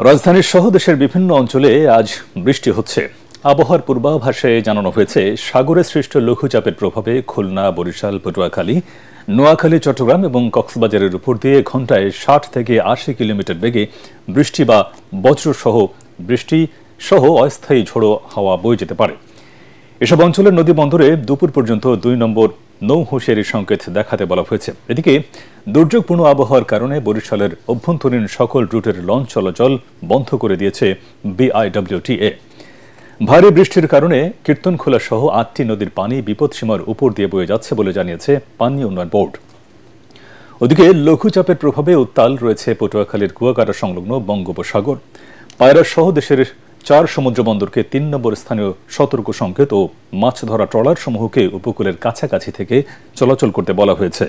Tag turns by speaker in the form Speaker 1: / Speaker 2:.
Speaker 1: রাজধানীর সহ দেশের বিভিন্ন অঞ্চলে আজ বৃষ্টি হচ্ছে। আবহাওয়ার পূর্বাভাসে জানানো হয়েছে, সাগরে সৃষ্ট লঘুচাপের প্রভাবে খুলনা, বরিশাল, পটুয়াখালী, নোয়াখালী, চট্টগ্রাম এবং কক্সবাজারের উপর দিয়ে ঘণ্টায় ৬০ থেকে ৮০ কিলোমিটার বেগে বৃষ্টি বা বৃষ্টি সহ অস্থায়ী ঝোড়ো হাওয়া বয়ে যেতে পারে। এসব অঞ্চলের নদী বন্দরে দুপুর পর্যন্ত ২ নম্বর নৌ হুঁশিয়ারি সংকেত দেখাতে বলা হয়েছে। এদিকে দুর্যোগপূর্ণ আবহাওয়ার কারণে বরিশালের অভ্যন্তরীণ সকল রুটের লঞ্চ চলাচল বন্ধ করে দিয়েছে বিআইডব্লিউটিএ। ভারী বৃষ্টির কারণে কীর্তনখোলা সহ ৮টি নদীর পানি বিপদসীমার উপর দিয়ে বয়ে যাচ্ছে বলে জানিয়েছে পানি উন্নয়ন বোর্ড। ওদিকে লঘুচাপের প্রভাবে উত্তাল রয়েছে পটুয়াখালীর কুয়াকাটা সংলগ্ন বঙ্গোপসাগর। পায়রা সহ দেশের ৪ সমুদ্র বন্দরকে ৩ নম্বর স্থানীয় সতর্ক সংকেত ও মাছ ধরা ট্রলার সমূহকে উপকূলের কাছাকাছি থেকে চলাচল করতে বলা হয়েছে।